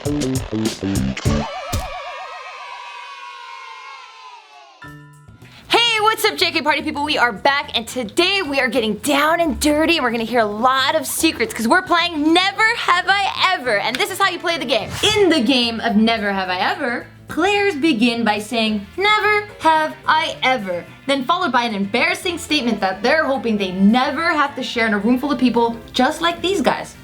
Hey, what's up, JK Party people? We are back, and today we are getting down and dirty, and we're gonna hear a lot of secrets because we're playing Never Have I Ever, and this is how you play the game. In the game of Never Have I Ever, players begin by saying, "Never have I ever," then followed by an embarrassing statement that they're hoping they never have to share in a room full of people just like these guys.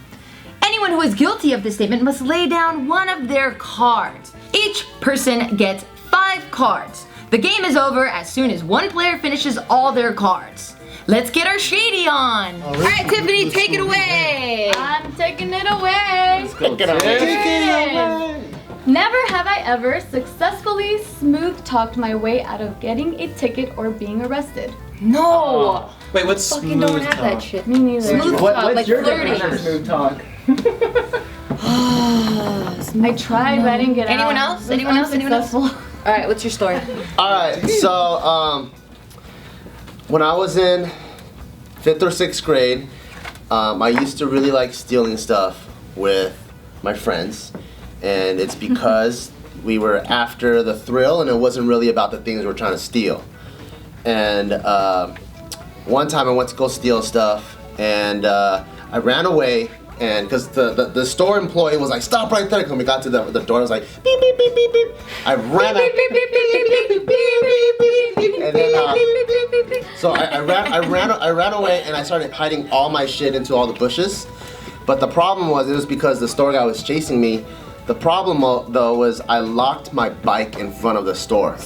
Anyone who is guilty of this statement must lay down one of their cards. Each person gets 5 cards. The game is over as soon as one player finishes all their cards. Let's get our shady on. All right, Tiffany, take it away. I'm taking it away. Take it away. Never have I ever successfully smooth talked my way out of getting a ticket or being arrested. No. Wait, what's Fucking smooth don't have talk? that shit. Me neither. Smooth What's talk, like your flirting. definition of smooth talk? I tried, but I didn't get Anyone out. else? It was Anyone else? Anyone else? unsuccessful. All right, what's your story? Alright, so when I was in 5th or 6th grade, I used to really like stealing stuff with my friends, and it's because we were after the thrill and it wasn't really about the things we were trying to steal. And one time I went to go steal stuff, and I ran away. And because the store employee was like, "Stop right there!" When we got to the door, I was like, "Beep beep beep beep beep." I ran out. And then so I ran away, and I started hiding all my shit into all the bushes. But the problem was, it was because the store guy was chasing me. The problem though was I locked my bike in front of the store.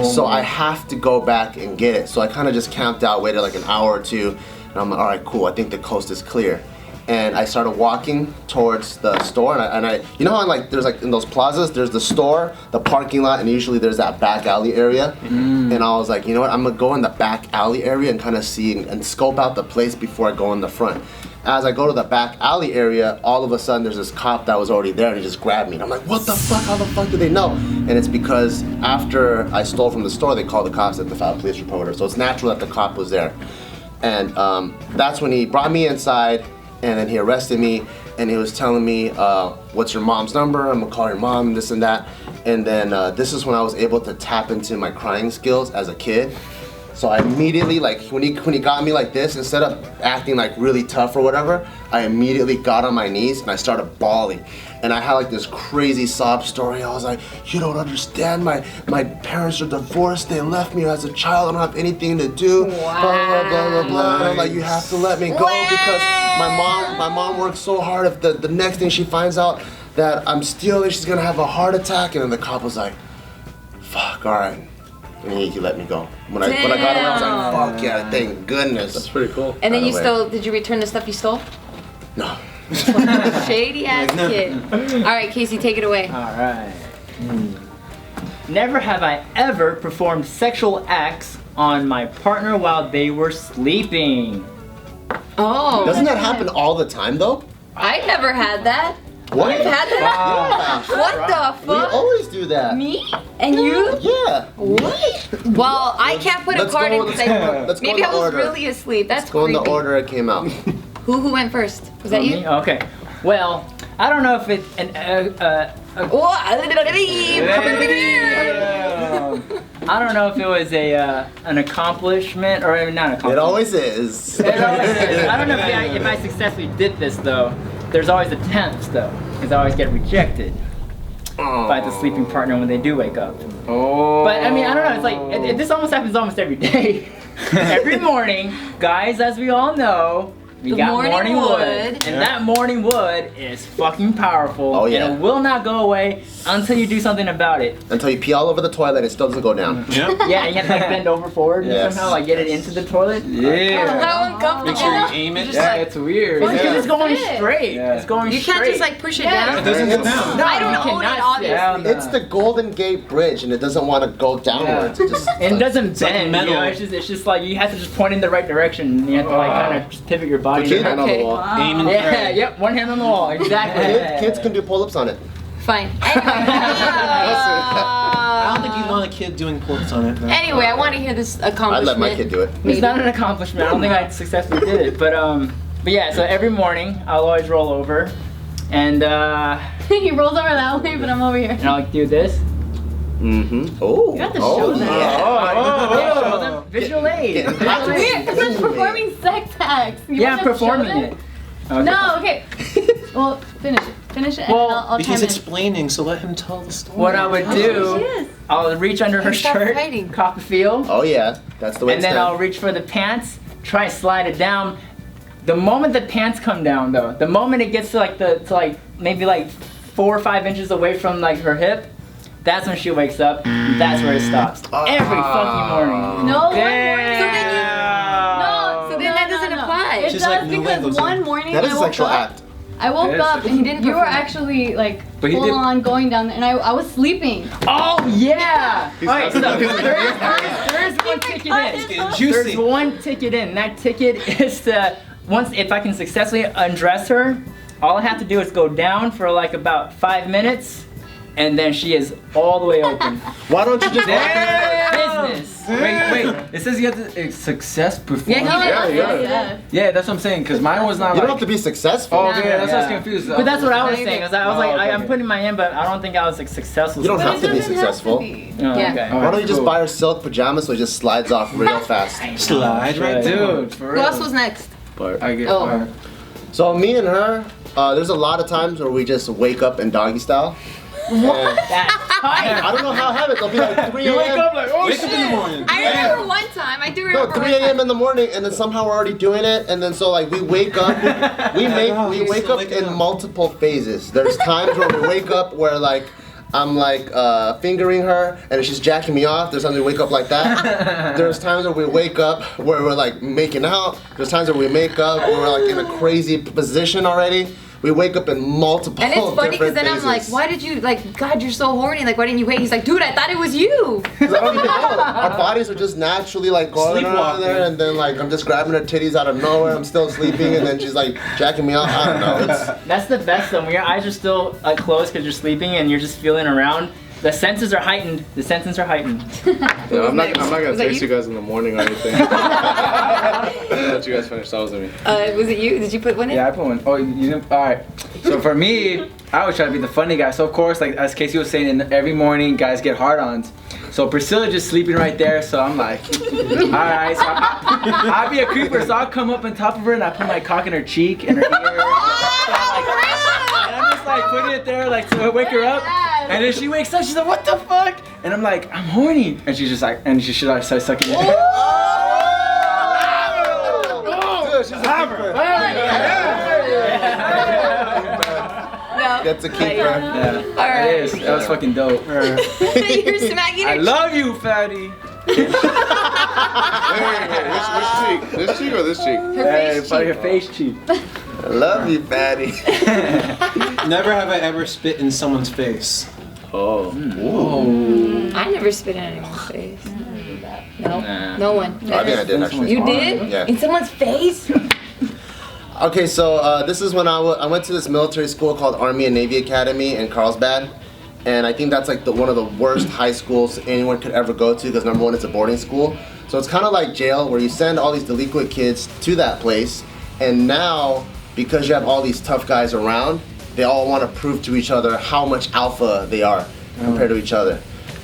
So I have to go back and get it. So I kind of just camped out, waited like an hour or two, and I'm like, all right, cool. I think the coast is clear. And I started walking towards the store, and I you know how like there's like in those plazas, there's the store, the parking lot, and usually there's that back alley area. And I was like, you know what, I'm gonna go in the back alley area and kind of see and scope out the place before I go in the front. As I go to the back alley area, all of a sudden there's this cop that was already there, and he just grabbed me. And I'm like, what the fuck? How the fuck do they know? And it's because after I stole from the store, they called the cops at the file police reporter. So it's natural that the cop was there. And that's when he brought me inside. And then he arrested me, and he was telling me, what's your mom's number? I'm gonna call your mom, and this and that. And then this is when I was able to tap into my crying skills as a kid. So I immediately, like, when he got me like this, instead of acting like really tough or whatever, I immediately got on my knees and I started bawling. And I had like this crazy sob story. I was like, you don't understand, my parents are divorced, they left me as a child, I don't have anything to do, blah, blah, blah, blah, blah. And I'm like, you have to let me go because my mom worked so hard. If the next thing she finds out that I'm stealing, she's gonna have a heart attack. And then the cop was like, fuck, all right. And he let me go. When I got away, I was like, fuck yeah, thank goodness. That's pretty cool. And then did you return the stuff you stole? No. Shady ass kid. All right, Casey, take it away. All right. Never have I ever performed sexual acts on my partner while they were sleeping. Oh. Doesn't that happen all the time though? I never had that. What? You've had that? Yeah. What the We fuck? always do that. Me? And you? Yeah. What? Well, I can't put a Let's card go- in because let's go maybe in I the was order. really asleep. That's Go in creepy. the order it came out. Who went first? Was that you? Me? Okay. Well, I don't know if it's I don't know if it was an accomplishment or not an accomplishment. It always is. I don't know if I successfully did this though. There's always attempts though, because I always get rejected by the sleeping partner when they do wake up. Oh. But I mean, I don't know. It's like this almost happens almost every day. Every morning, guys, as we all know, we got morning wood, and that morning wood is fucking powerful. Oh, yeah. And it will not go away until you do something about it. Until you pee all over the toilet, it still doesn't go down. Yep. Yeah, you have to like bend over forward and Yes. somehow like get it into the toilet. Yeah. How uncomfortable. Make sure you aim it. Yeah, it's weird. Because Yeah. it's going Sit. straight. Yeah. It's going You straight. can't just like push it down. It doesn't go down. No, I don't you own it, cannot obviously. sit. It's the Golden Gate Bridge, and it doesn't want to go downwards. It just And it doesn't like bend, metal. you know, it's just like you have to just point in the right direction and you have to like kind of just pivot your body. Put your hand on the Okay. wall. Aim and Yeah, pray. yep, one hand on the wall, exactly. Kids can do pull-ups on it. Fine. I don't think you'd want a kid doing pull-ups on it. No. Anyway, I want to hear this I'd accomplishment. let my kid do it. It's not an accomplishment, I don't think I successfully did it, but yeah, so every morning I'll always roll over And He rolls over that way, but I'm over here. and I'll do this. Mm-hmm. Oh. You have to show them. Yeah, show them. Visual aid. Getting Visual hot. aid. Weird, it's like performing sex acts. You Yeah, want I'm us to show performing them? it. Okay. No, okay. Well, finish it. Finish it, and Well, I'll He's chime in. explaining, so let him tell the story. What I would She do, is. I'll reach under her Hey, stop shirt, fighting. cop a feel, Oh yeah, that's the way. and it's then done. I'll reach for the pants, try and slide it down. The moment the pants come down, though, the moment it gets to like maybe like 4 or 5 inches away from like her hip, that's when she wakes up. That's where it stops. Every fucking morning. No, one morning. Damn. So then that doesn't apply. It She's does like, no way, because those are- one morning That is I a woke sexual up. act. I woke It is. up and He didn't you were perform. actually like But he full did- on going down, and I was sleeping. Oh yeah! Alright, so He's- there's one ticket It's in. getting There's juicy. one ticket in. That ticket is to if I can successfully undress her, all I have to do is go down for like about 5 minutes, and then she is all the way open. Why don't you just? Business. Wait. It says you have to success performance. Yeah, he did. Yeah. Yeah, that's what I'm saying. Cause mine was not You don't like. have to be successful. Oh, okay, that's what I was Yeah. confused. But that's what I was saying. I was like, Oh, okay, I'm okay. putting my in, but I don't think I was like successful. You don't But have it to be doesn't successful. Have to be. Oh, Yeah. okay. Why don't you just Cool. buy her silk pajamas so it just slides off real fast? Slide right there. Dude, for Who real. else was next? I get. Oh. alright. So me and her, there's a lot of times where we just wake up in doggy style. And That's tight. I don't know how I have it. They'll be like 3 You wake a.m. up like, oh Wake up in the shit. morning. I remember one time. I do No, remember 3 one a.m. time. in the morning, and then somehow we're already doing it, and then so like we wake up, we He's wake still up waking in up. multiple phases. There's times where we wake up where like I'm like fingering her, and she's jacking me off. There's times we wake up like that. There's times where we wake up where we're like making out. There's times where we make up where we're like in a crazy position already. We wake up in multiple And it's funny because different then I'm like, phases. why did you, like, God, you're so horny. Like, why didn't you wait? He's like, dude, I thought it was you. I don't even know. Our bodies are just naturally like going around Sleepwalking. there, and then like I'm just grabbing her titties out of nowhere. I'm still sleeping, and then she's like jacking me off. I don't know. It's That's the best though. When your eyes are still closed because you're sleeping and you're just feeling around. The senses are heightened. The senses are heightened. Yeah, I'm not gonna Was that text you? you guys in the morning or anything. I'll let you guys finish. That wasn't me. Was it you? Did you put one in? Yeah, I put one. Oh, you didn't? Alright. So for me, I always try to be the funny guy. So of course, like as Casey was saying, every morning guys get hard-ons. So Priscilla just sleeping right there, so I'm like, alright, so I'll be a creeper, so I'll come up on top of her and I put my cock in her cheek and her ear. And I'm just like putting it there like to wake her up. And then she wakes up, she's like, what the fuck? And I'm like, I'm horny. And she's just like, and she should like start sucking it. Dude, she's a keeper. No. That's a keeper. Yeah, All right. it is. That was fucking dope. You're smacking I her. love you, fatty. Wait, which cheek? This cheek or this cheek? Her Hey, face probably cheek. her face cheek. I love you, fatty. Never have I ever spit in someone's face. Oh. I never spit in anyone's face. No, Nah. no one. I think I did actually. You did? Yeah. In someone's face? Okay, so this is when I went to this military school called Army and Navy Academy in Carlsbad, and I think that's like one of the worst high schools anyone could ever go to because number one, it's a boarding school. So it's kind of like jail where you send all these delinquent kids to that place, and now because you have all these tough guys around, they all want to prove to each other how much alpha they are compared to each other.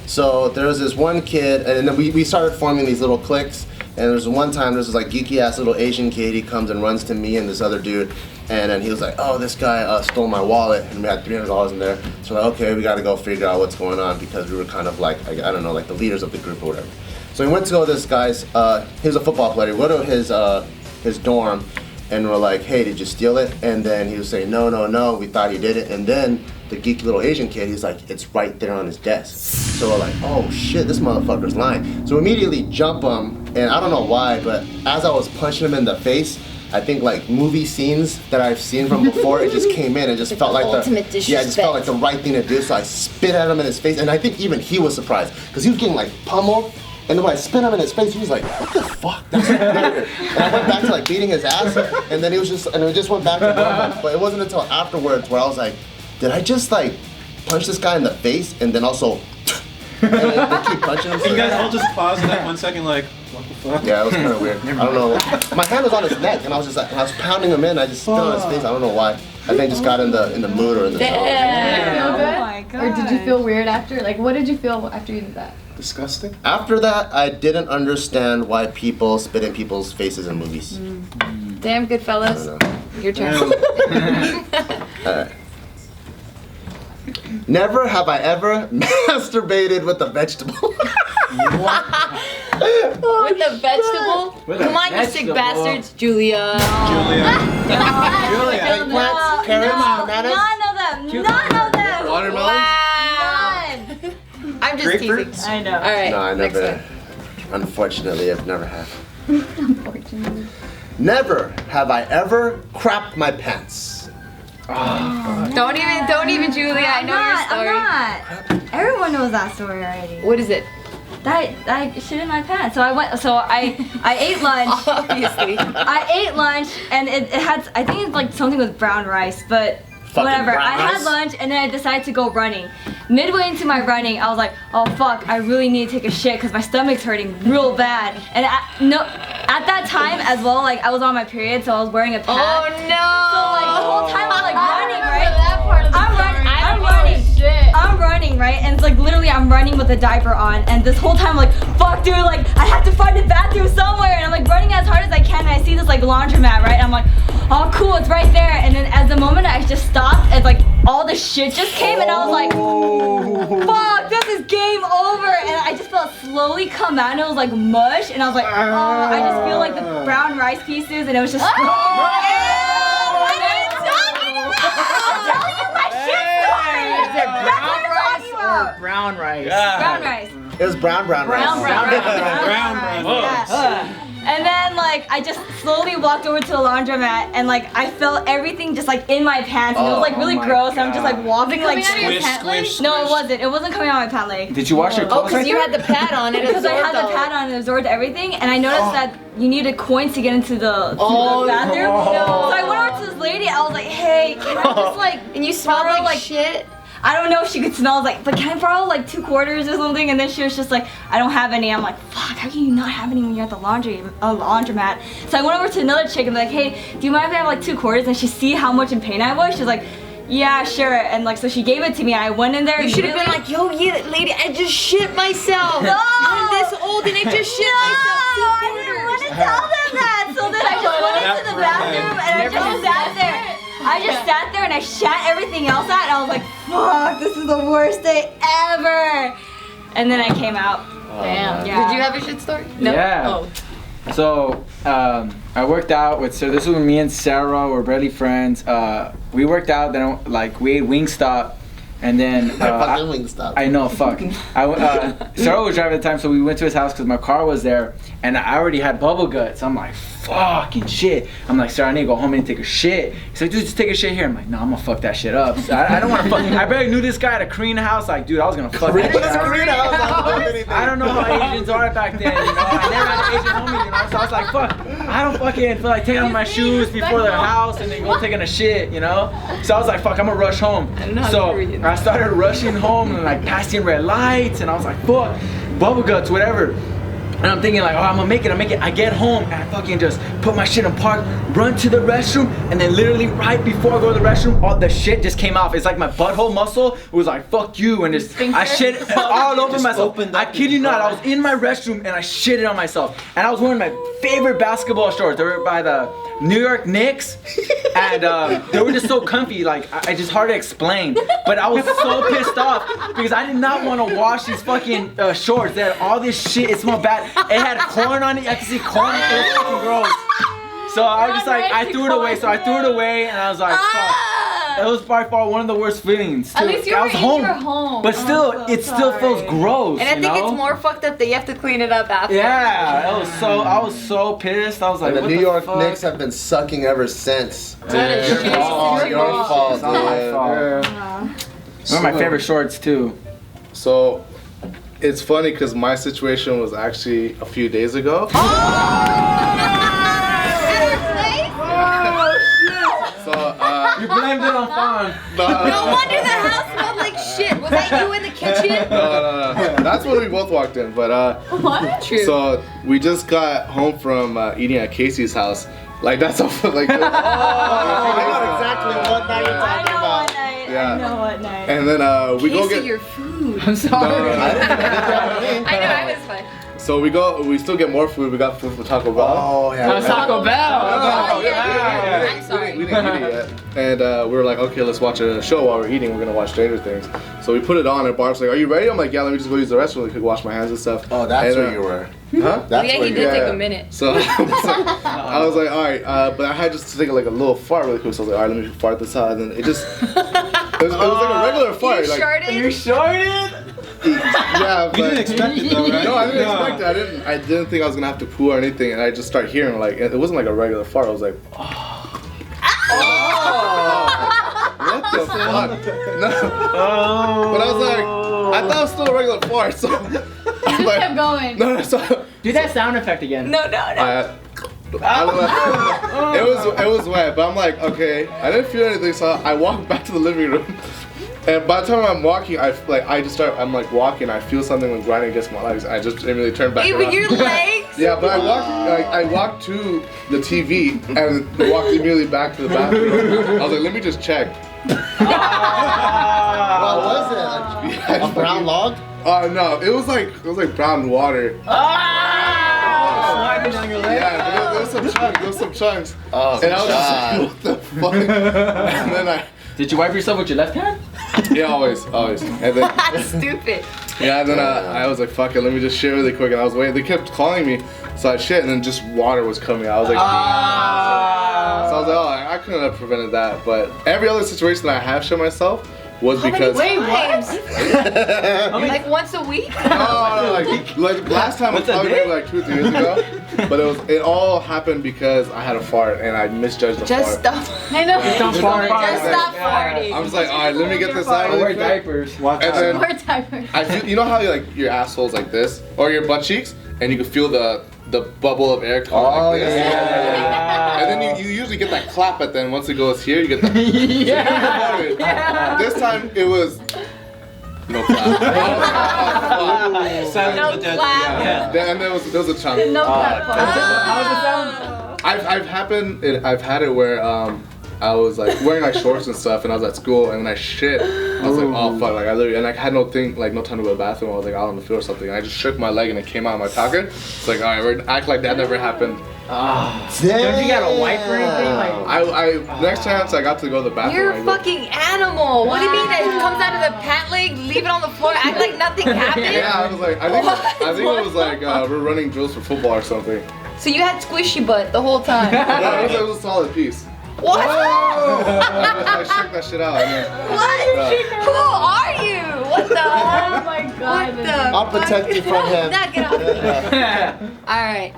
So there was this one kid, and then we started forming these little cliques. And there was one time, there was this like geeky ass little Asian kid. He comes and runs to me and this other dude, and then he was like, "Oh, this guy stole my wallet, and we had $300 in there." So we're like, okay, we got to go figure out what's going on because we were kind of like, I don't know, like the leaders of the group or whatever. So we went to go to this guy's. He was a football player. We go to his dorm, and we're like, "Hey, did you steal it?" And then he was saying, "No, we thought he did it." And then the geeky little Asian kid, he's like, "It's right there on his desk." So we're like, "Oh shit, this motherfucker's lying." So we immediately jump him, and I don't know why, but as I was punching him in the face, I think like movie scenes that I've seen from before, it just came in and just felt like ultimate it just felt like the right thing to do. So I spit at him in his face, and I think even he was surprised because he was getting like pummeled. And then when I spit him in his face, he was like, "What the fuck? That's weird." And I went back to like beating his ass, and then it just went back to normal. But it wasn't until afterwards where I was like, did I just like punch this guy in the face and then also and then they keep punching him? You guys all just paused that 1 second like, what the fuck? Yeah, it was kind of weird. I don't know. My hand was on his neck, and I was just like, I was pounding him in. I just spit on his face. I don't know why. I think just got in the mood or in the zone. Did you feel good? Oh my God. Or did you feel weird after? Like, what did you feel after you did that? Disgusting. After that, I didn't understand why people spit in people's faces in movies. Damn, good I fellas. don't know. Your turn. Alright. Never have I ever masturbated with a vegetable. With the vegetable? With a Come on, you sick vegetable. bastards. Julia. Julia. Eggplants, carrots, bananas. None of them. None of them. Watermelon? Wow. I'm just Grapefruit? teasing. I know. All right. No, I next never. one. Unfortunately, I've never have. Unfortunately. Never have I ever crapped my pants. Don't even, Julia. I know your story. I'm not. Everyone knows that story already. What is it? That I shit in my pants. So I ate lunch. Obviously. I ate lunch and it had, I think it's like something with brown rice, but Fucking whatever. brown I had rice? lunch and then I decided to go running. Midway into my running, I was like, oh fuck, I really need to take a shit because my stomach's hurting real bad. And at that time as well, like I was on my period, so I was wearing a pad. Oh no. So like the whole time I was like running, right? That part of the I'm story. running. Shit. I'm running, right? And it's like literally I'm running with a diaper on, and this whole time I'm like, fuck dude, like I have to find a bathroom somewhere, and I'm like running as hard as I can, and I see this like laundromat, right? And I'm like, oh cool, it's right there. And then as the moment I just stopped, it's like all the shit just came, and I was like, fuck, this is game over. And I just felt it slowly come out, and it was like mush, and I was like, oh, I just feel like the brown rice pieces, and it was just. What are you talking about? I'm telling you my shit story. Is it That's brown what I'm rice talking or about. brown rice? Brown rice. It was brown rice. Brown rice. Yeah. And then like I just slowly walked over to the laundromat and like I felt everything just like in my pants and it was like really Oh my gross and I'm just like God. walking like Coming out of your Squish, pant leg? squish, no it wasn't coming out of my pant leg Did you wash your Oh, clothes? because you had the pad on. It because I had absorbed the pad on and absorbed everything and I noticed that you needed coins to get into the bathroom. So I went over to this lady. I was like, hey, can I just like And you smelled borrow, like shit. I don't know if she could smell. I was like, but can I borrow like 2 quarters or something? And then she was just like, I don't have any. I'm like, fuck, how can you not have any when you're at the laundromat? So I went over to another chick and be like, hey, do you mind if I have like 2 quarters? And she see how much in pain I was. She's like, yeah, sure. And like, so she gave it to me. And I went in there. You should have been like, yo, yeah, lady, I just shit myself. No. I'm this old and I just shit myself. I didn't want to tell them that. So then I just went into the bathroom and I just sat there. I just sat there and I shat everything else out and I was like, fuck, this is the worst day ever. And then I came out. Damn. Yeah. Did you have a shit story? No. Yeah. Oh. So I worked out with, so this was when me and Sarah were barely friends. We worked out, then like we ate Wingstop, and then Fucking Wingstop. I know, fuck. Sarah was driving at the time, so we went to his house because my car was there, and I already had bubble guts. I'm like, fucking shit. I'm like, Sarah, I need to go home and take a shit. He's like, dude, just take a shit here. I'm like, no, I'm gonna fuck that shit up. So I don't want to fuck. I barely knew this guy at a Korean house. Like, dude, I was gonna fuck that shit up. I don't know how Asians are back then, you know. I never had an Asian homie, you know. So I was like, fuck, I don't fucking feel like taking off my shoes before their house and then go taking a shit, you know. So I was like, fuck, I'm gonna rush home. So I started rushing home and like passing red lights, and I was like, fuck, bubble guts, whatever. And I'm thinking like, oh, I'm gonna make it. I get home and I fucking just put my shit in park, run to the restroom, and then literally right before I go to the restroom, all the shit just came off. It's like my butthole muscle was like, fuck you, and just I shit all over myself. I kid you not, I was in my restroom and I shitted on myself. And I was wearing my favorite basketball shorts. They were by the New York Knicks, and they were just so comfy, like I just hard to explain. But I was so pissed off because I did not want to wash these fucking shorts. They had all this shit. It smelled bad. It had corn on it. I could see corn. It was fucking gross. So I was just like, I threw it away. So I threw it away, and I was like, fuck. It was by far one of the worst feelings. At least you I were was in home, your home. but still, I'm so it still feels sorry. gross. And I you think know? it's more fucked up that you have to clean it up after. Yeah, I was so pissed. I was like, And the what New the York fuck? Knicks have been sucking ever since. That is Your shit. fault, It's your fault, It's not my dude. fault. One of my favorite shorts too. So, it's funny because my situation was actually a few days ago. So, You blamed it on Fawn. No wonder the house smelled like shit. Was that you in the kitchen? No. That's when we both walked in. But What? True. so we just got home from eating at Casey's house, Like that's all. Like. I know exactly what night you're I talking know about. what night. Yeah. I know what night. And then we go get. your food. I'm sorry. No. I didn't think that was me. I know, I was fine. So we still get more food. We got food from Taco Bell. Oh yeah. Taco Bell. Oh, yeah. I'm sorry. We didn't eat it yet. And we were like, okay, let's watch a show while we're eating. We're gonna watch Stranger Things. So we put it on, and Barb's like, are you ready? I'm like, yeah, let me just go use the restroom really quick, wash my hands and stuff. Oh, that's And, where you were. Huh? That's Yeah, where he you did were. take Yeah. a minute. So I was like, all right, but I had just to take like a little fart really quick. So I was like, all right, let me fart this out, and then it just it was like a regular fart. You Like, sharted? You shorted? yeah, but You didn't expect it though, right? no, I didn't expect it. I didn't think I was gonna have to poo or anything, and I just start hearing like it wasn't like a regular fart. I was like, what the fuck? No. But I was like, I thought it was still a regular fart, so I'm Just like, kept going. no, so Do that sound effect again. No, no, no. I don't know. It was wet, but I'm like, okay. I didn't feel anything, so I walked back to the living room. And by the time I'm walking, I'm like walking. I feel something when grinding against my legs. I just immediately turn back Wait, around. with your legs? Yeah, but I walked to the TV and walked immediately back to the bathroom. I was like, let me just check. What was it? A brown log? No, it was like brown water. Sliding down your leg. Yeah, but there was some chunks. Oh, And I was just like, what the fuck? And then Did you wipe yourself with your left hand? yeah, always. And then That's stupid. yeah, and then I was like, fuck it, let me just shit really quick. And I was waiting. They kept calling me, so I shit, and then just water was coming out. I was like, so I was like, oh, I couldn't have prevented that. But every other situation that I have shit myself was because. Wait, what? Like once a week? No, like last time was probably maybe like 2 or 3 years ago, but it all happened because I had a fart and I misjudged the Just fart. stop. I know. Don't fart. Just stop farting. I was like, all right, let me get this out. I wear Really quick. diapers. Watch And out. then More diapers. I feel, you know how like your asshole's like this, or your butt cheeks, and you can feel the bubble of air coming like this. And then you usually get that clap at the end. Once it goes here, you get that. This time it was no clap. Silent No but deadly, clap. yeah. And there was a chunk. No clap. How's it sound? I've had it where I was like wearing like shorts and stuff, and I was at school, and then I shit. I was like, oh fuck, like I had no time to go to the bathroom. I was like out on the field or something. I just shook my leg and it came out of my pocket. It's like, all right, we're act like that never happened. Don't you got a wipe or anything? Like, I next chance I got to go to the bathroom. You're I a go, fucking animal. What do you mean? It comes out of the pant leg, leave it on the floor, act like nothing happened? Yeah, I was like, I think it was like we're running drills for football or something. So you had squishy butt the whole time. No, it was a solid piece. What? I shook that shit out. I mean, What? Who are you? What the? Oh my What god. the? I'll protect you from him. Nah, get off me. Alright.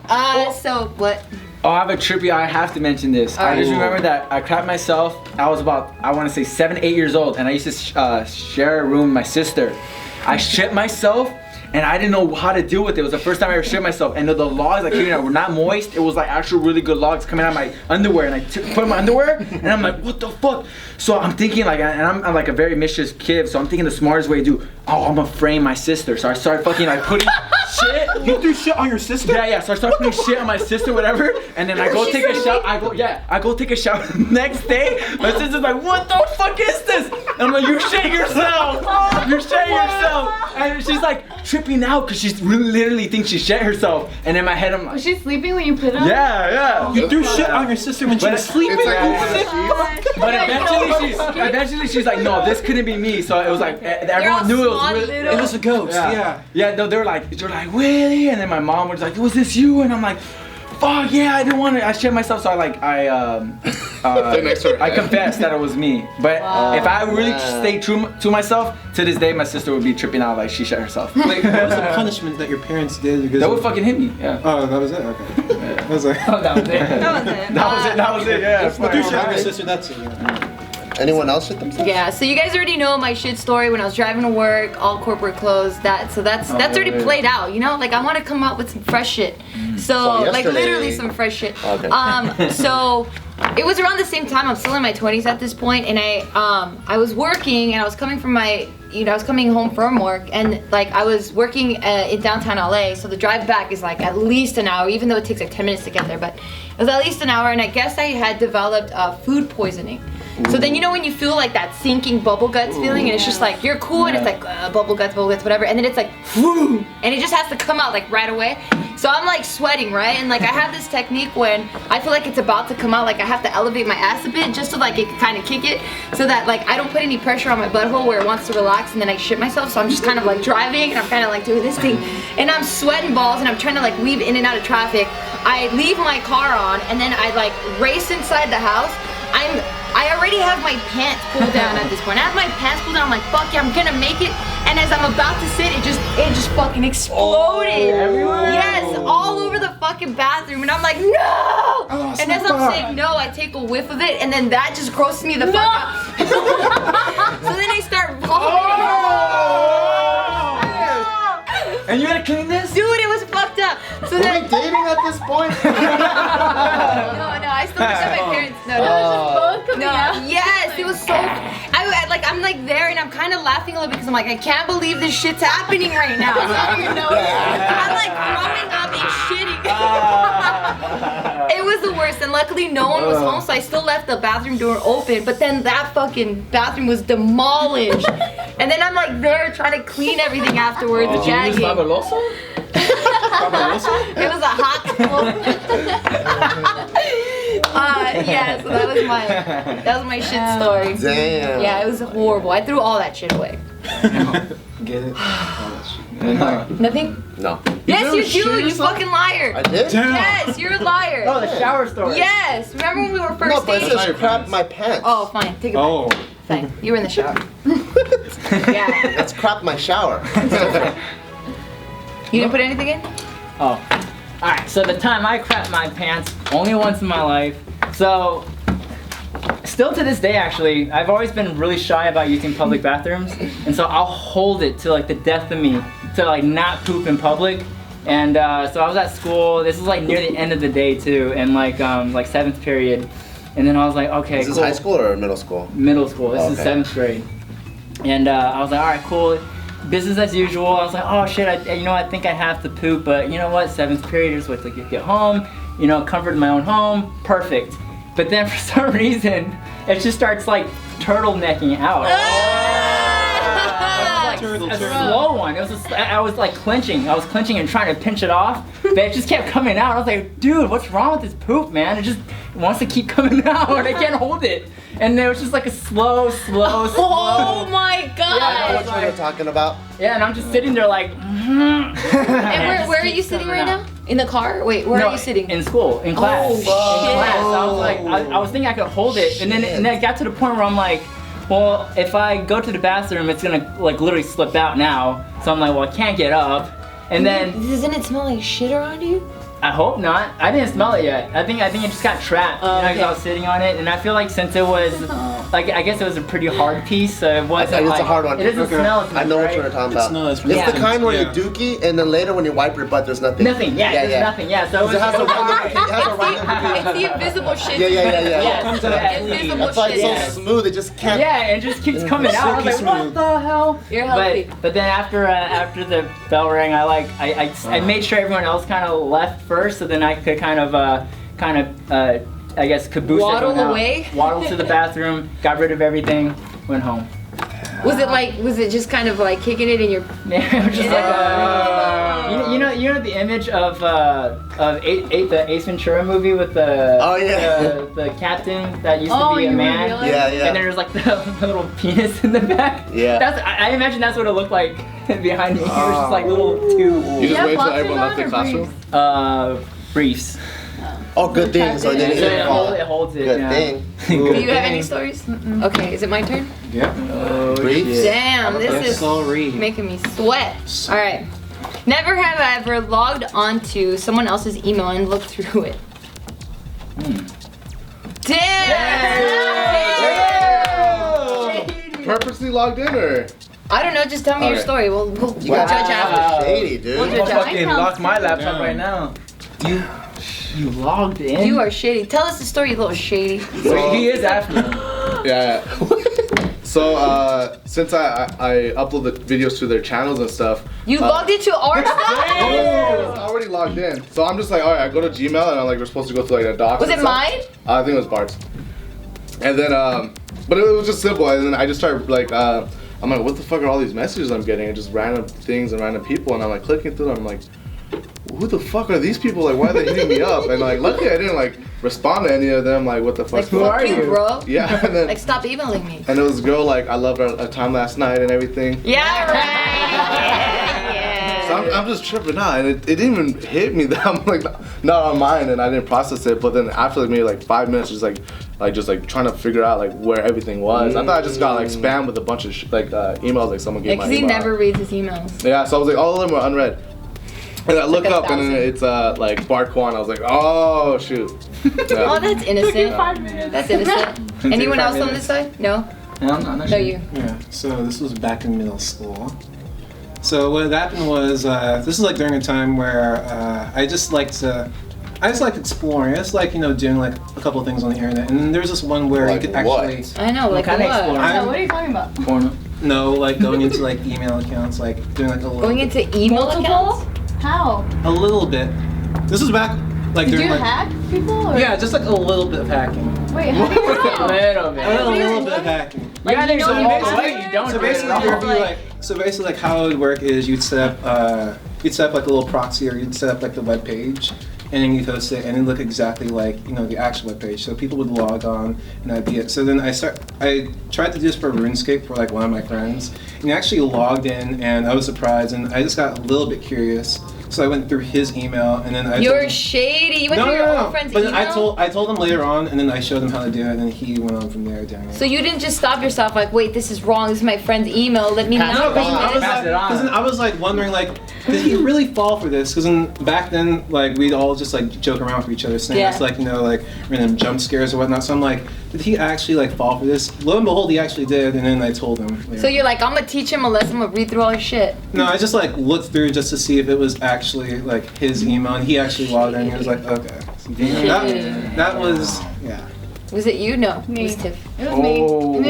So what? oh, I have a trippy. I have to mention this. I just remember that I crapped myself. I was about, I want to say 7, 8 years old, and I used to share a room with my sister. I shit myself. And I didn't know how to deal with it. It was the first time I ever shit myself. And the logs like came out were not moist. It was like actual really good logs coming out of my underwear. And I put my underwear, and I'm like, what the fuck? So I'm thinking like, and I'm like a very mischievous kid. So I'm thinking the smartest way to do, oh, I'm gonna frame my sister. So I started fucking like putting shit. You threw shit on your sister? Yeah. So I started putting shit on my sister, whatever. And then I go take a shower. I go take a shower the next day. My sister's like, what the fuck is this? And I'm like, you shit yourself. You shit yourself. And she's like tripping out because she literally thinks she shit herself. And in my head, I'm Was like, she sleeping when you put it on? yeah. You threw shit on your sister when she was sleeping? it's like over the sheets. But eventually she's like, no, this couldn't be me. So it was like, everyone knew it was really. It was a ghost, yeah. Yeah, no, they're like, really? And then my mom was like, was this you? And I'm like, fuck yeah, I didn't want to. I shit myself, so I confessed that it was me. But if I really stayed true to myself, to this day, my sister would be tripping out like she shit herself. Like, what was the punishment that your parents did? Because They would fucking hit me, yeah. Oh, that was it? Okay. That was like... Oh, that was it. That was it, yeah. You threw shit on your sister, that's it. Yeah. Anyone else shit themselves? Yeah, so you guys already know my shit story when I was driving to work, all corporate clothes. That's already played out, you know? Like I want to come out with some fresh shit. So like yesterday- literally some fresh shit. Okay. So It was around the same time. I'm still in my 20s at this point, and I was working, and I was coming from I was coming home from work, and like I was working in downtown LA, so the drive back is like at least an hour, even though it takes like 10 minutes to get there, but it was at least an hour, and I guess I had developed food poisoning. So then you know when you feel like that sinking bubble guts feeling, and it's just like you're cool, and it's like bubble guts, whatever, and then it's like, and it just has to come out like right away. So I'm like sweating, right? And like I have this technique when I feel like it's about to come out, like I have to elevate my ass a bit just so like it can kind of kick it, so that like I don't put any pressure on my butthole where it wants to relax, and then I shit myself. So I'm just kind of like driving, and I'm kind of like doing this thing, and I'm sweating balls, and I'm trying to like weave in and out of traffic. I leave my car on, and then I like race inside the house. I already have my pants pulled down at this point. I have my pants pulled down. I'm like, fuck yeah, I'm gonna make it. And as I'm about to sit, it just fucking exploded. Everywhere? Yes, all over the fucking bathroom. And I'm like, no! And as I'm saying no, I take a whiff of it, and then that just grosses me the fuck out. So then I start And you gotta clean this? Dude, it was fucked up. So Were then we dating at this point? No, I still think that my parents yes, it was so I'm like there, and I'm kind of laughing a little bit because I'm like, I can't believe this shit's happening right now. I'm like throwing up and shitting. It was the worst, and luckily no one was home, so I still left the bathroom door open, but then that fucking bathroom was demolished. And then I'm like there trying to clean everything afterwards, gagging. Did you use Fabuloso? It was a hot yeah, so that was my shit story. Damn. Yeah, it was horrible. I threw all that shit away. Get it? Nothing? No. Yes, you do, you fucking liar. I did? Yes, you're a liar. Oh, the shower story. Yes, remember when we were No, first but it dating? says crap my pants. Oh, fine, take it back. Oh. Fine, you were in the shower. Yeah. That's crap my shower. You didn't put anything in? Oh. Alright, so the time I crapped my pants, only once in my life. So, still to this day actually, I've always been really shy about using public bathrooms. And so I'll hold it to like the death of me to like not poop in public. And so I was at school, this was like near the end of the day too, and like 7th period. And then I was like, okay, Is this cool. high school or middle school? Middle school, this is Okay. 7th grade. And I was like, alright, cool. Business as usual. I was like, oh shit, I think I have to poop, but you know what? 7th period, just wait till I get home. You know, comfort in my own home, perfect. But then for some reason, it just starts like turtlenecking out. It was like a slow one. It was I was like clenching. I was clenching and trying to pinch it off, but it just kept coming out. I was like, dude, what's wrong with this poop, man? It just wants to keep coming out. I can't hold it. And it was just like a slow. Oh my god! I know what you're talking about. Yeah, and I'm just sitting there like. And where are you sitting right now? In the car? Wait, where are you sitting? In school, in class. Oh, In class. I was like, I was thinking I could hold it, and then it got to the point where I'm like, well, if I go to the bathroom, it's gonna like literally slip out now. So I'm like, well, I can't get up. And then Doesn't it smell like shit around you? I hope not. I didn't smell it yet. I think it just got trapped. Oh, You know, 'cause okay. I was sitting on it, and I feel like since it was, like, I guess it was a pretty hard piece, so it wasn't. It's like, a hard one. It doesn't smell as much, I know what right? you're talking about. It's It's the kind where yeah. you dookie, and then later when you wipe your butt, there's nothing. Nothing. Yeah, there's nothing. Yeah, so it was. It has a random. It has a It's random. the invisible shit. Yeah. Yeah, comes so out that- clean. Invisible That's why it's shit. so smooth. It just can't. Yeah, it just keeps coming out. I was like, Silky what smooth. the hell? You're healthy. But then after the bell rang, I made sure everyone else kind of left first, so then I could kind of I guess caboose Waddle everyone out. away? Waddle to the bathroom, got rid of everything, went home. Was it just kind of like kicking it in your... Yeah, it was just like you know the image of the Ace Ventura movie with the the captain that used to be a man. Yeah. And there's like the little penis in the back. Yeah. I imagine that's what it looked like behind me. It was just like little tube. You just wait till everyone left the classroom? Briefs. Oh, good thing. So it So didn't even fall. it holds it. Good yeah. thing. Do you have any stories? Okay, is it my turn? Yeah. Briefs? Damn, this is Sorry. making me sweat. All right. Never have I ever logged onto someone else's email and looked through it. Damn! Purposely logged in or? I don't know, just tell me your Okay. story. We'll You got judge after. shady, dude. We'll I'm judge gonna after. fucking lock my laptop right now. You logged in? You are shady. Tell us the story, you little shady. So, He is after me. yeah. So since I upload the videos to their channels and stuff. You logged into our stuff? I was already logged in. So I'm just like, all right, I go to Gmail and I'm like, we're supposed to go to like a docs. Was and it stuff. mine? I think it was Bart's. And then, but it was just simple. And then I just started like, I'm like, what the fuck are all these messages I'm getting? And just random things and random people. And I'm like clicking through them. I'm like, who the fuck are these people? Like, why are they hitting me up? And like, luckily I didn't like respond to any of them. Like, what the fuck? Like, fuck you, bro. Yeah. And then, Like, stop emailing me. and it was a girl like, I loved our time last night and everything. Yeah, right. Yeah. So I'm just tripping out, and it didn't even hit me that I'm like not on mine, and I didn't process it. But then after like maybe like 5 minutes, just like trying to figure out like where everything was. I thought I just got like spammed with a bunch of emails like someone Yeah, gave my because he email. never reads his emails. Yeah, so I was like, all of them were unread. And I look like up, and then 1,000. it's like Bart Kwan. I was like, oh shoot. Yeah. Oh, that's innocent. 5 minutes. That's innocent. Anyone else on this side? No? No, I'm not No, sure. you. Yeah, so this was back in middle school. So what happened was, this is like during a time where I just liked exploring. I just like, doing like a couple of things on the internet. And then there's this one where Like you could actually, what? I know, like kind of what? exploring? Yeah, what are you talking about? Porno. no, like going into like email accounts, like doing like a little, Going into email accounts? How? a little bit. This was back like Did during you like, hack people? Or? yeah, just like a little bit of hacking. Wait, how do you A know? little bit. A little bit of hacking. Like, you know know, you all the basically- way you don't So do it basically, at all. like how it would work is you'd set up like a little proxy, or you'd set up like the web page, and then you'd host it, and it look exactly like the actual web page. So people would log on, and that'd be it. So then I tried to do this for RuneScape for like one of my friends, and he actually logged in, and I was surprised, and I just got a little bit curious. So I went through his email, and then I told You're him, shady. You went through your own friend's But email? then I told him later on, and then I showed him how to do it, and then he went on from there doing it. So you didn't just stop yourself like, wait, this is wrong. This is my friend's email. Let me Pass not it read on. I was this. Pass it on. Because then I was like wondering, like, did he really fall for this? Because back then, like, we'd all just like joke around with each other, saying Yeah. it's like like random jump scares or whatnot. So I'm like, did he actually like fall for this? Lo and behold, he actually did. And then I told him. later. So you're like, I'm gonna teach him a lesson. I'm gonna read through all his shit. No, I just like looked through just to see if it was actually like his email, and he actually logged in. And he was like, okay. That was Was it you? No. It Me. was Tiff. It was me. Oh. And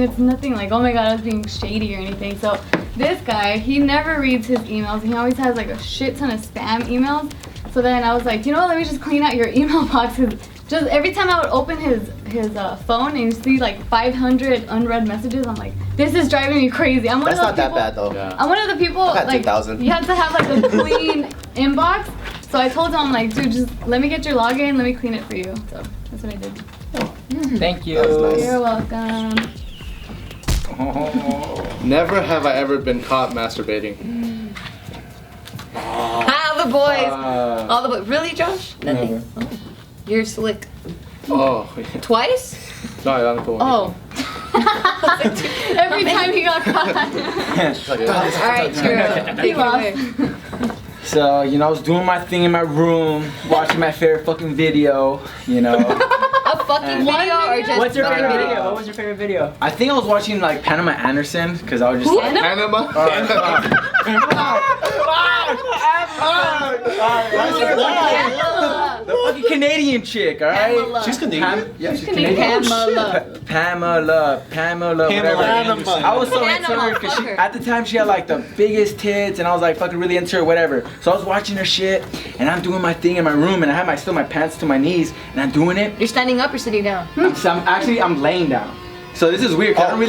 it's nothing like, oh my god, I was being shady or anything. So this guy, he never reads his emails. He always has like a shit ton of spam emails. So then I was like, let me just clean out your email box. 'Cause just every time I would open his phone and you see like 500 unread messages, I'm like, this is driving me crazy. I'm one That's of not those that people, bad though. Yeah. I'm one of the people I've had like 2,000. you have to have like a clean inbox. So I told him, I'm like, dude, just let me get your login, let me clean it for you. So that's what I did. Thank you. That was nice. You're welcome. Oh. Never have I ever been caught masturbating. Ah, the boys. All the boys. Really, Josh? Nothing. Never. Oh. You're slick. Oh, Twice? no, I don't know. Oh. Every time he got caught. All right, true. Take it away. So, I was doing my thing in my room, watching my favorite fucking video, A fucking video or just What's your fucking favorite video? video? What was your favorite video? I think I was watching like Panama Anderson, because I was just like, Panama? the fucking Canadian chick, alright? Pamela. she's Canadian. Yeah, she's Canadian. Canadian. Pamela, whatever. Anderson. I was so into Panama, her because fuck her. at the time she had like the biggest tits, and I was like fucking really into her, whatever. So I was watching her shit, and I'm doing my thing in my room, and I have still my pants to my knees, and I'm doing it. You're standing up or sitting down? I'm laying down. So this is weird. 'Cause I don't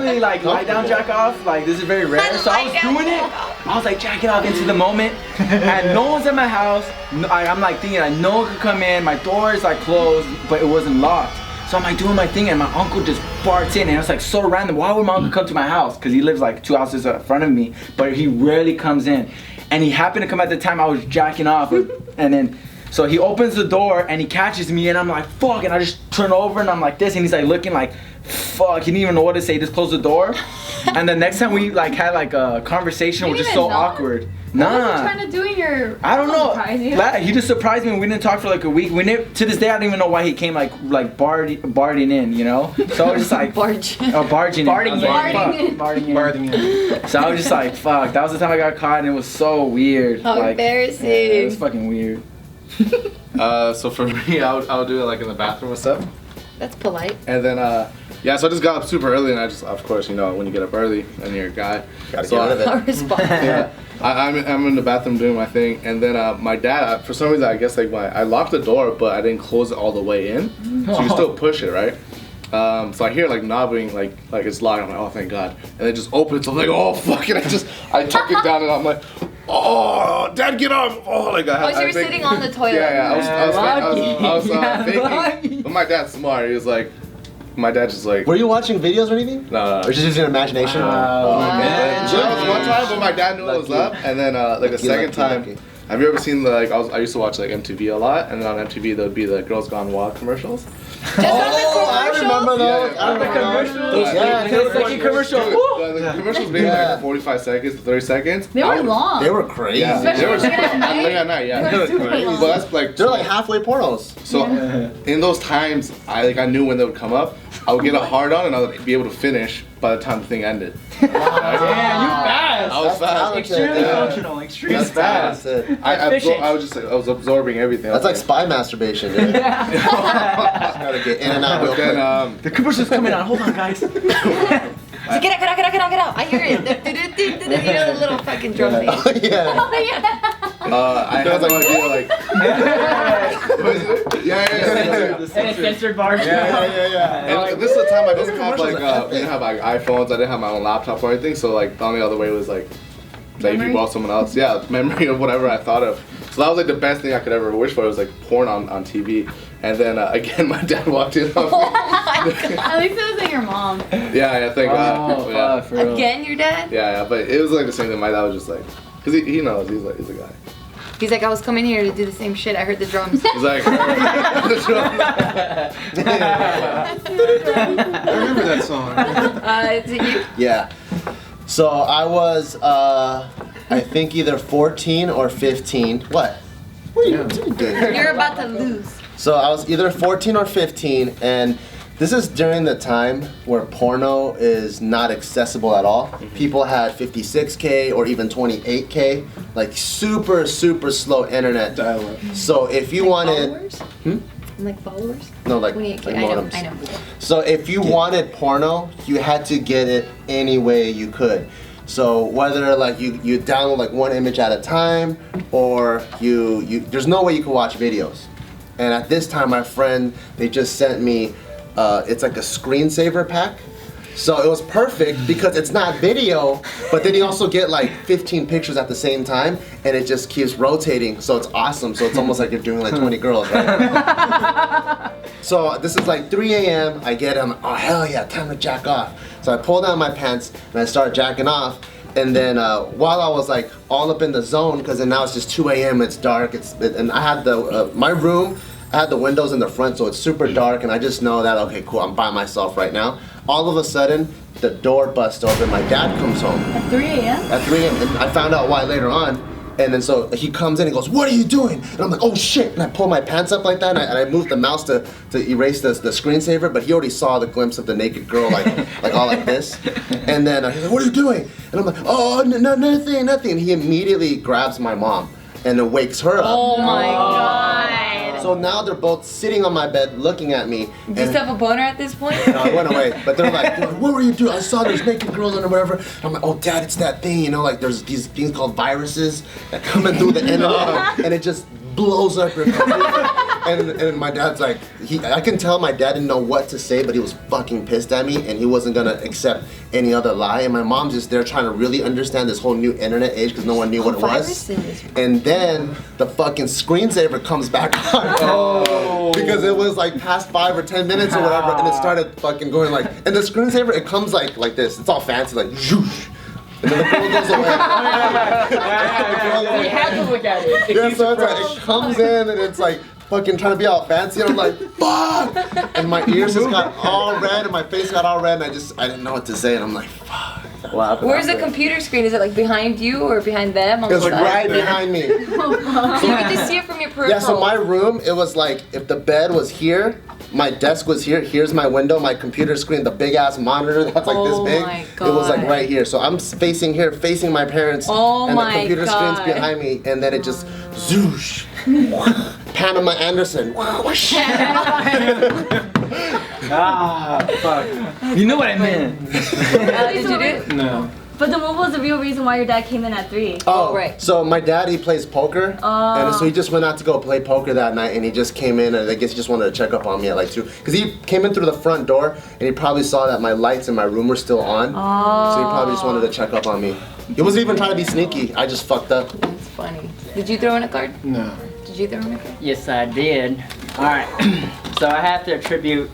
really like lie down jack off. Like this is very rare. So I was doing it. I was like jacking off into the moment, and no one's at my house. I'm like thinking like no one could come in. My door is like closed, but it wasn't locked. So I'm like doing my thing, and my uncle just barks in, and it's like so random. Why would my uncle come to my house? Because he lives like 2 houses in front of me, but he rarely comes in. And he happened to come at the time I was jacking off, and then. So he opens the door and he catches me, and I'm like, fuck, and I just turn over and I'm like this, and he's like looking like, fuck, he didn't even know what to say, just close the door. And the next time we like had like a conversation, You which is didn't so even know? awkward. What was he Nah. trying to do in your I don't know. surprise you? He just surprised me. We didn't talk for like a week. To this day, I don't even know why he came like barding in, So I was just like Barge. barging in. I was like, Barding in. fuck, barding in. Barding in. So I was just like, fuck. That was the time I got caught, and it was so weird. How like, embarrassing. yeah, it was fucking weird. So for me, I would do it like in the bathroom and stuff. That's polite. And then, yeah, so I just got up super early, and I just, of course, you know, when you get up early and you're a guy, Gotta so get out of it. A response. yeah, I'm in the bathroom doing my thing, and then my dad, for some reason, I guess like I locked the door, but I didn't close it all the way in, so you still push it, right? So I hear like knobbing, like it's locked. I'm like, oh, thank God, and it just opens. I'm like, oh fuck it! I tuck it down, and I'm like, oh, Dad, get up! Oh, like Oh, so you're sitting on the toilet. Yeah, I was faking. Lucky. But my dad's smart. He was like, my dad just like, Were you watching videos or anything? no. Or just using your imagination? That was one time, but my dad knew it was up, and then like the second time. Have you ever seen the like? I used to watch like MTV a lot, and then on MTV there would be the Girls Gone Wild commercials. Just on the I commercial. remember those. Yeah, I remember commercials. those. Yeah, It's like a commercial. The commercials maybe like 45 seconds to 30 seconds. They were long. They were crazy. Yeah, they were Especially super. late at night. Late at night, yeah. They were super long. But that's like They're like halfway pornos. so. In those times, I knew when they would come up. I would get a hard on, and I would be able to finish by the time the thing ended. Damn, you fast. I was fast. Extremely Yeah. functional. Extremely That's fast. That's it. I was absorbing everything. That's like spy masturbation, dude. Gotta get in and out real But then, quick. The commercial's coming on. Hold on, guys. So get out. I hear it. You know the little fucking drum thing. Yeah. I had no idea, like. Yeah. And it's censored bars. And this is the time I didn't have commercials like are epic. we didn't have like iPhones. I didn't have my own laptop or anything. So like the only other way was like that if you bought someone else, memory of whatever I thought of. So that was like the best thing I could ever wish for. It was like porn on TV. And then again, my dad walked in. At least it wasn't your mom. Yeah, thank God. Oh, Yeah. fuck, for real. Again, your dad? Yeah, but it was like the same thing. My dad was just like, cause he knows he's a guy. He's like, I was coming here to do the same shit. I heard the drums. He's like, I remember that song. Is it you? Yeah. So I was, I think either 14 or 15. What? What are you doing? You're about to lose. So I was either 14 or 15, and this is during the time where porno is not accessible at all. People had 56K or even 28K, like super slow internet. Dial-up. So if you wanted, Followers? Like followers? no, like 28K. modems. I know. So if you wanted porno, you had to get it any way you could. So whether like you download like one image at a time, or you there's no way you could watch videos. And at this time, my friend, they just sent me, it's like a screensaver pack. So it was perfect because it's not video, but then you also get like 15 pictures at the same time, and it just keeps rotating. So it's awesome. So it's almost like you're doing like 20 girls, right? So this is like 3 a.m. I get him, oh hell yeah, time to jack off. So I pull down my pants and I start jacking off. And then while I was like all up in the zone, because then now it's just 2 a.m. It's dark. And I had my room. I had the windows in the front, so it's super dark, and I just know that okay, cool. I'm by myself right now. All of a sudden, the door busts open. My dad comes home At 3 a.m.? at 3 a.m. And I found out why later on. And then so he comes in and goes, "What are you doing?" And I'm like, "Oh shit!" And I pull my pants up like that, and I moved the mouse to erase the screensaver, but he already saw the glimpse of the naked girl like all like this. And then he's like, "What are you doing?" And I'm like, "Oh, nothing." And he immediately grabs my mom and then wakes her up. Oh my god. So now they're both sitting on my bed looking at me. Do you still have a boner at this point? No, I went away. But they're like, "What were you doing? I saw there's naked girls or whatever." I'm like, "Oh, Dad, it's that thing, you know, like there's these things called viruses that come in through the internet, and it just blows up your computer." And my dad's like, I can tell my dad didn't know what to say, but he was fucking pissed at me, and he wasn't gonna accept any other lie. And my mom's just there trying to really understand this whole new internet age because no one knew what it was. Viruses. And then the fucking screensaver comes back on. Because it was like past 5 or 10 minutes or whatever, and it started fucking going like, and the screensaver, it comes like this. It's all fancy, like, zhoosh. And then the girl goes away. You have to look at it. Yeah, so it's like, it comes in and it's like fucking trying to be all fancy, and I'm like, fuck! And my ears just got all red, and my face got all red, and I didn't know what to say, and I'm like, fuck. Where's the computer screen? Is it like behind you or behind them? On It was the like side? right behind me. So you can just see it from your peripheral. Yeah, so my room, it was like, if the bed was here, my desk was here, here's my window, my computer screen, the big ass monitor that's like this big. my It was like God. right here. So I'm facing here, facing my parents, Oh and the my computer God. screen's behind me, and then it just zoosh. Panama Anderson. Ah, fuck. You know what I meant. Did you do it? No. But then what was the real reason why your dad came in at 3? Oh, right. So my dad, he plays poker, and so he just went out to go play poker that night, and he just came in, and I guess he just wanted to check up on me at like 2, because he came in through the front door, and he probably saw that my lights in my room were still on, so he probably just wanted to check up on me. He wasn't even trying to be sneaky. I just fucked up. That's funny. Did you throw in a card? No. Did you throw in a card? Yes, I did. All right. So I have to attribute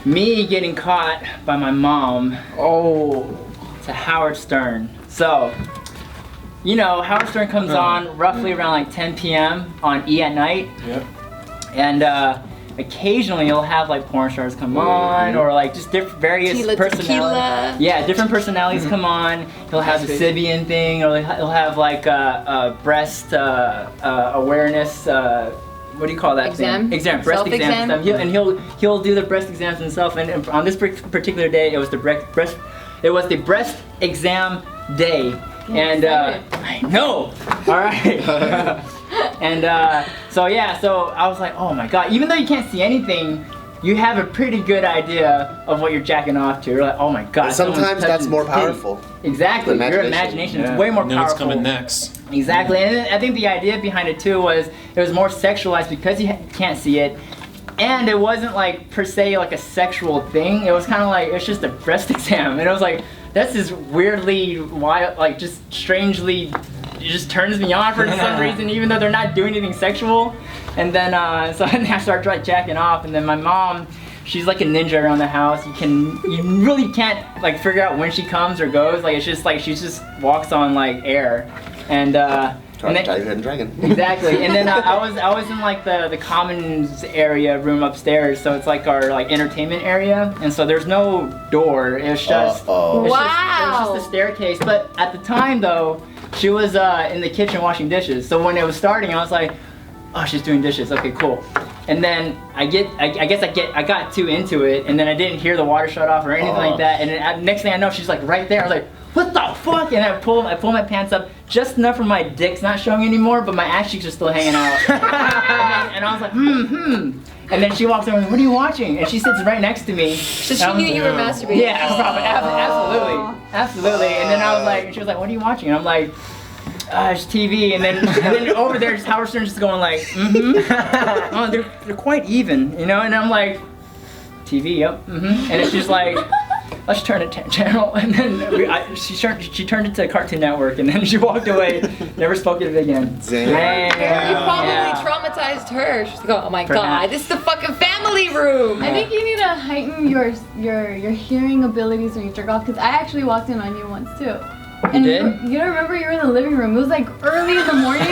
me getting caught by my mom. To Howard Stern. So, you know, Howard Stern comes on roughly around like 10 p.m. on E at night. Yep. And occasionally you'll have like porn stars come on, or like just various personalities. Yeah, different personalities come on. He'll have the Sibian thing, or he'll have like a breast awareness. What do you call that Exam? thing? Exam, breast exam stuff. He'll do the breast exams himself. And on this particular day, it was the breast exam day. And I know. All right. And so I was like, oh my god. Even though you can't see anything, you have a pretty good idea of what you're jacking off to. You're like, oh my god. And sometimes that's more powerful. Exactly. Your imagination is way more powerful. Know what's coming next. Exactly. And I think the idea behind it too was it was more sexualized because you can't see it. And it wasn't like per se like a sexual thing. It was kind of like, it's just a breast exam. And it was like, that's just weirdly wild, like just strangely, it just turns me on for some reason, even though they're not doing anything sexual. And then, so I started like jacking off, and then my mom, she's like a ninja around the house. You really can't like figure out when she comes or goes. Like it's just like, she just walks on like air. And Dragon. Exactly. And then I was in like the commons area room upstairs, so it's like our like entertainment area, and so there's no door. It's just it was just a staircase. But at the time though, she was in the kitchen washing dishes. So when it was starting, I was like, oh, she's doing dishes. Okay, cool. And then I got too into it, and then I didn't hear the water shut off or anything like that. And then next thing I know, she's like right there. I was like, what the fuck? And I pull my pants up just enough for my dick's not showing anymore, but my ass cheeks are still hanging out. and I was like, And then she walks over and goes, what are you watching? And she sits right next to me. So she knew you were masturbating. Yeah, absolutely. And then I was like, and she was like, what are you watching? And I'm like, it's TV. And then over there, just Howard Stern just going like, oh, they're quite even, you know? And I'm like, TV, yep, And it's just like, let's turn it channel, and then she turned it to Cartoon Network, and then she walked away, never spoke of it again. Damn. You probably traumatized her. She's like, oh my god, this is the fucking family room. I think you need to heighten your hearing abilities when you jerk off, because I actually walked in on you once too. And you did? You don't remember you were in the living room. It was like early in the morning.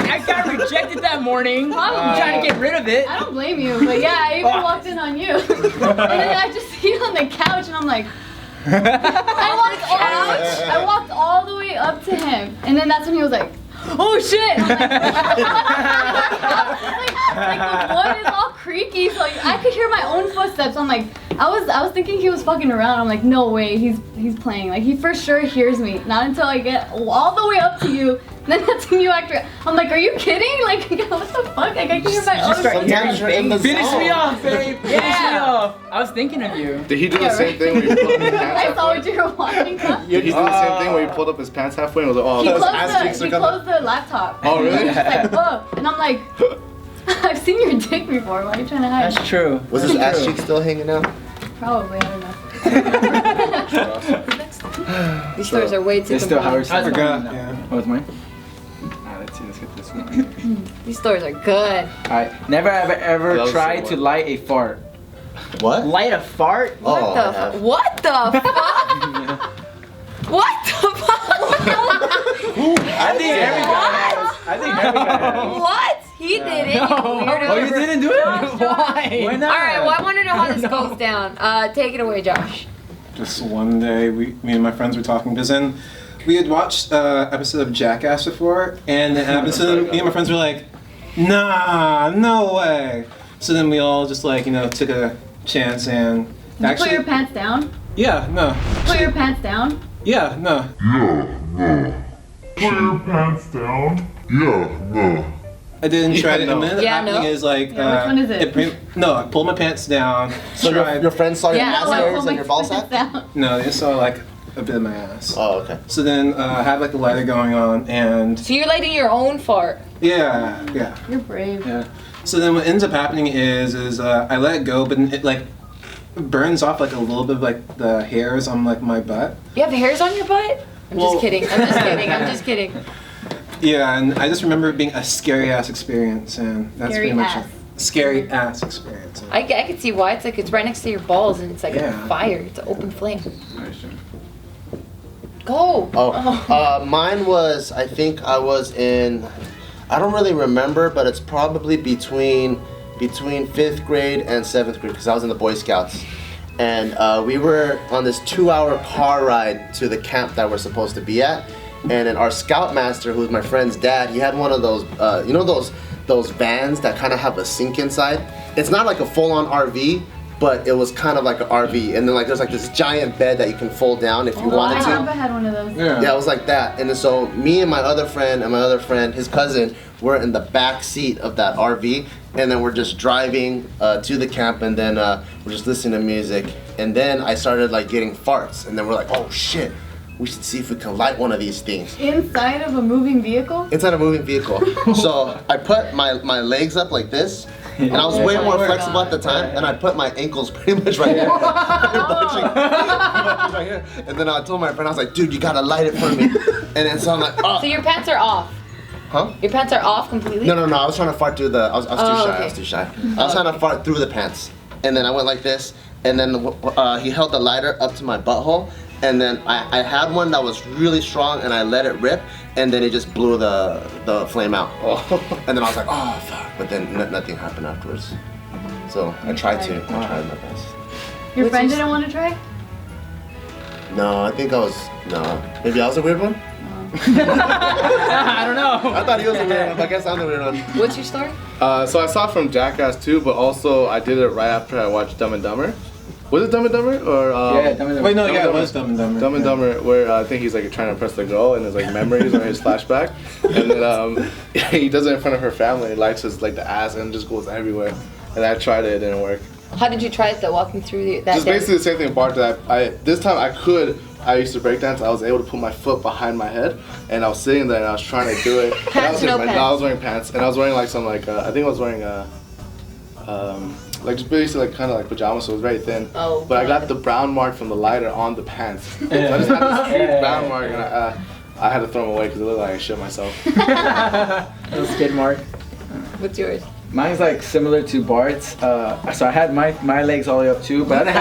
I got rejected that morning. I'm trying to get rid of it. I don't blame you, but yeah, I even walked in on you. And then I just see you on the couch, and I'm like, I walked all the way up to him, and then that's when he was like, oh shit! I'm like the wood is all creaky, so like, I could hear my own footsteps. I'm like, I was thinking he was fucking around. I'm like, no way, he's playing. Like he for sure hears me. Not until I get all the way up to you. Then that's when you act. I'm like, are you kidding? Like, what the fuck? Like, I can hear my own footsteps. Finish me off, babe. Finish me off. I was thinking of you. Did he do the same thing where you pulled up his pants I saw what you were watching. Huh? Did he do the same thing where you pulled up his pants halfway and was like, oh, He closed the laptop. Oh, really? He's like, oh. And I'm like, I've seen your dick before. Why are you trying to hide? That's true. Was his ass cheek still hanging out? Probably, I don't know. These stories are way too It's still Howard compelling. Stern. Forgot. Yeah. Oh, it's mine? Let's get this one. These stories are good. Alright, never have I ever That was tried the to one. light a fart. What? Light a fart? What the fuck? What the fuck? What the fuck? I think every guy has. I think every guy has. What? He did it. Oh, you didn't do it? Why? Why not? Alright, well I want to know how this goes down. Take it away, Josh. Just one day, me and my friends were talking, because then we had watched an episode of Jackass before, and the episode, me and my friends were like, nah, no way. So then we all just like, took a chance and Did you put your pants down? Yeah, no. Put your pants down? Yeah, no. Put your pants down. I didn't try it. And then the Yeah, happening no. is like, Yeah, which one is it? No, I pulled my pants down. So your friends saw your Yeah, ass well, hairs and your ball sack? No, they saw like a bit of my ass. Oh, okay. So then I had like the lighter going on, and So you're lighting your own fart. yeah. You're brave. Yeah. So then what ends up happening is I let it go, but it like burns off like a little bit of like the hairs on like my butt. You have hairs on your butt? I'm Well- just kidding. I'm just kidding. I'm just kidding. Yeah, and I just remember it being a scary ass experience, and that's Scary pretty much ass. it. Scary ass experience. I can see why. It's like it's right next to your balls and it's like Yeah. a fire. It's an open flame. Go. Mine was, I think I was in, I don't really remember, but it's probably between 5th grade and 7th grade, because I was in the Boy Scouts. And we were on this 2-hour car ride to the camp that we're supposed to be at. And then our scoutmaster, who's my friend's dad, he had one of those, you know those vans that kind of have a sink inside? It's not like a full-on RV, but it was kind of like an RV. And then like there's like this giant bed that you can fold down if you wanted to. My grandpa had one of those. Yeah, it was like that. And then so me and my other friend, his cousin, were in the back seat of that RV. And then we're just driving to the camp, and then we're just listening to music. And then I started like getting farts. And then we're like, oh shit, we should see if we can light one of these things. Inside of a moving vehicle? Inside a moving vehicle. So I put my legs up like this. And I was way more flexible at the time, and I put my ankles pretty much right here. Right here. And then I told my friend, I was like, dude, you gotta light it for me. And then so I'm like, oh. So your pants are off. Huh? Your pants are off completely? No, I was trying to fart through the, I was too shy, okay. I was too shy. I was trying to fart through the pants. And then I went like this, and then he held the lighter up to my butthole, and then I had one that was really strong, and I let it rip, and then it just blew the flame out. And then I was like, oh fuck, but then nothing happened afterwards. So I tried my best. Your friend didn't want to try? No, I think maybe I was a weird one? I don't know. I thought he was a weird one, but I guess I'm the weird one. What's your story? So I saw it from Jackass too, but also I did it right after I watched Dumb and Dumber. Was it Dumb and Dumber or? Yeah, Dumb and Dumber. Wait, no, Dumb yeah, and it was Dumb and Dumber. Dumb and Dumber, where I think he's like trying to impress the girl, and there's like memories or his flashback, and then he does it in front of her family, lights his like the ass, and it just goes everywhere. And I tried it, it didn't work. How did you try it though, walking through that Just day? basically the same thing, Bart. That this time I used to breakdance. I was able to put my foot behind my head, and I was sitting there and I was trying to do it. Pants or no pants? I was wearing pants, and I was wearing like some like I think I was wearing like just basically like kind of like pajamas, so it was very thin. Oh, but I God. got the brown mark from the lighter on the pants. So I just had this huge brown mark, and I had to throw them away because it looked like I shit myself. Little skid mark. What's yours? Mine's like similar to Bart's. So I had my legs all the way up too, but I didn't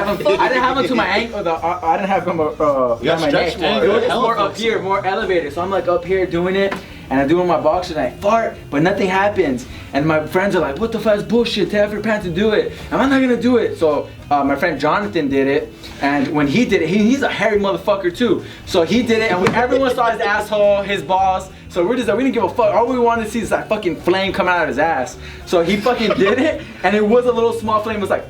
have them to my ankle. I didn't have them on my neck. It was just more up here, more elevated. So I'm like up here doing it, and I do it in my boxers, and I fart, but nothing happens. And my friends are like, "What the fuck is bullshit? Take off your pants and do it." And I'm not gonna do it. So my friend Jonathan did it, and when he did it, he's a hairy motherfucker too. So he did it, and everyone saw his asshole, his balls. So we're just like, we didn't give a fuck. All we wanted to see is that fucking flame coming out of his ass. So he fucking did it, and it was a little small flame. It was like,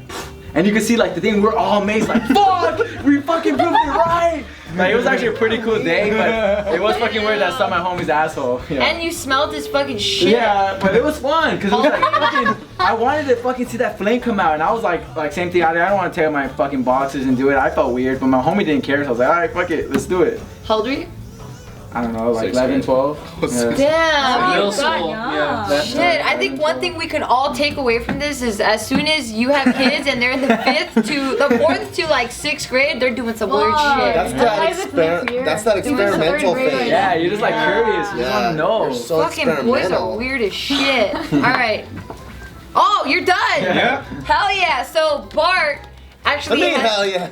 and you can see like the thing. We're all amazed, like, fuck, we fucking proved it right. Like it was actually a pretty cool day, but it was fucking weird that I saw my homie's asshole. Yeah. And you smelled his fucking shit. Yeah, but it was fun because it was like fucking. I wanted to fucking see that flame come out, and I was like same thing. I don't want to take my fucking boxers and do it. I felt weird, but my homie didn't care, so I was like, all right, fuck it, let's do it. How old were you? I don't know, like 6th 11, grade. 12. Yeah. Damn. Middle you school. got- Yeah. Shit, I think one thing we can all take away from this is as soon as you have kids and they're in the 4th to like 6th grade, they're doing some weird Whoa. shit. That's Isaac's next year. that's that Doing some experimental third grade thing. right Yeah, you're just like curious. You just want to know. You're so Fucking boys are experimental. weird as shit. Alright. Oh, you're done. Yeah. Hell yeah. So Bart I actually mean, has, hell yeah.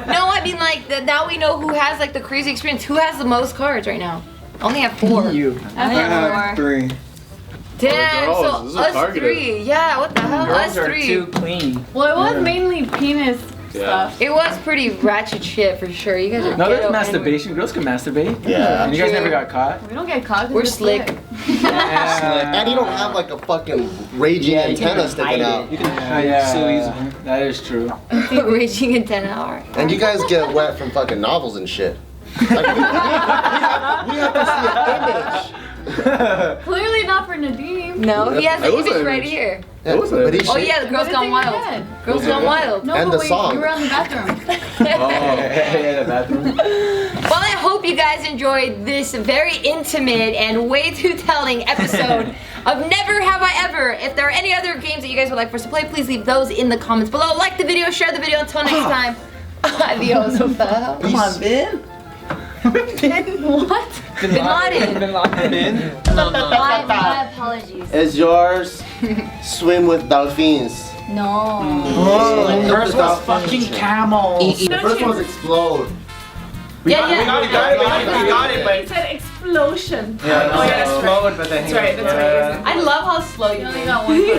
no, I mean like now we know who has like the crazy experience. Who has the most cards right now? I only have 4. You. I have 3. Damn, Oh, so this is us targeted. 3. Yeah, what the hell? Girls Us are 3. too clean. Well, it was mainly penis Yeah. stuff. It was pretty ratchet shit for sure. You guys are No, there's ghetto masturbation. Girls can masturbate. Yeah. And you guys True. never got caught. We don't get caught. 'cause We're we're slick. And you don't have like a fucking raging Yeah, you can antenna sticking hide out. it. You can hide it so easily. That is true. Raging antenna. Alright. And you guys get wet from fucking novels and shit. Like, we have to see an image. Clearly not for Nadim. No, he has the It was image an right image. here. Yeah, was it? but he Oh shit. yeah, the Girls What Gone did they Wild. get? Girls Gone Wild. No, And but the wait, song. you were in the bathroom. Yeah, the bathroom. Well, I hope you guys enjoyed this very intimate and way too telling episode of Never Have I Ever. If there are any other games that you guys would like for us to play, please leave those in the comments below. Like the video, share the video. Until next time, adios. What the hell? Come on, Ben. What? Bin Laden. Bin Laden. My apologies. Is yours swim with dolphins? No. First was fucking camel. The first one's explode. Yeah, We got it, but It said explosion. yeah, explode, but then That's right, that's right. I love how slow you You only move. got one foot.